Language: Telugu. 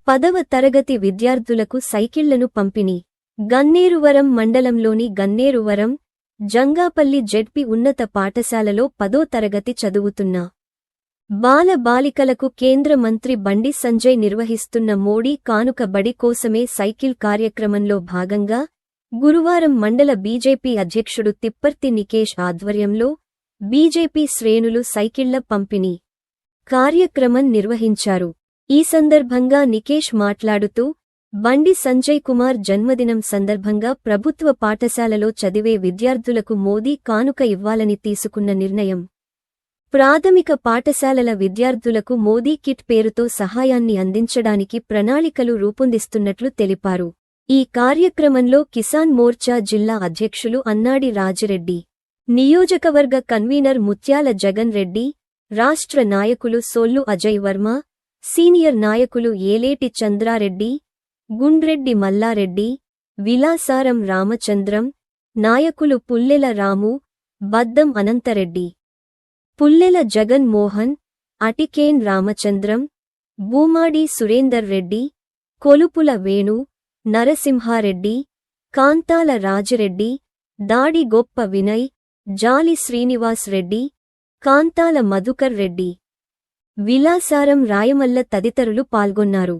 10వ తరగతి విద్యార్థులకు సైకిళ్లను పంపిణీ. గన్నేరువరం మండలంలోని గన్నేరువరం, జంగాపల్లి జెడ్పీ ఉన్నత పాఠశాలలో 10వ తరగతి చదువుతున్న బాల బాలికలకు కేంద్ర మంత్రి బండి సంజయ్ నిర్వహిస్తున్న మోడీ కానుక బడి కోసమే సైకిల్ కార్యక్రమంలో భాగంగా గురువారం మండల బీజేపీ అధ్యక్షుడు తిప్పర్తి నికేష్ ఆధ్వర్యంలో బీజేపీ శ్రేణులు సైకిళ్ల పంపిణీ కార్యక్రమం నిర్వహించారు. ఈ సందర్భంగా నికేష్ మాట్లాడుతూ, బండి సంజయ్ కుమార్ జన్మదినం సందర్భంగా ప్రభుత్వ పాఠశాలలో చదివే విద్యార్థులకు మోదీ కానుక ఇవ్వాలని తీసుకున్న నిర్ణయం, ప్రాథమిక పాఠశాలల విద్యార్థులకు మోదీ కిట్ పేరుతో సహాయాన్ని అందించడానికి ప్రణాళికలు రూపొందిస్తున్నట్లు తెలిపారు. ఈ కార్యక్రమంలో కిసాన్ మోర్చా జిల్లా అధ్యక్షులు అన్నాడి రాజిరెడ్డి, నియోజకవర్గ కన్వీనర్ ముత్యాల జగన్ రెడ్డి, రాష్ట్ర నాయకులు సోల్లు అజయ్ వర్మ, సీనియర్ నాయకులు ఏలేటి చంద్రారెడ్డి, గుండ్రెడ్డి మల్లారెడ్డి, విలాసారం రామచంద్రం, నాయకులు పుల్లెల రాము, బద్దం అనంతరెడ్డి, పుల్లెల జగన్ మోహన్, అటికేన్ రామచంద్రం, భూమాడి సురేందర్ రెడ్డి, కొలుపుల వేణు, నరసింహారెడ్డి, కాంతాల రాజిరెడ్డి, దాడి గొప్ప వినయ్, జాలి శ్రీనివాస్ రెడ్డి, కాంతాల మధుకర్ రెడ్డి, విలాసారం రాయమల్ల తదితరులు పాల్గొన్నారు.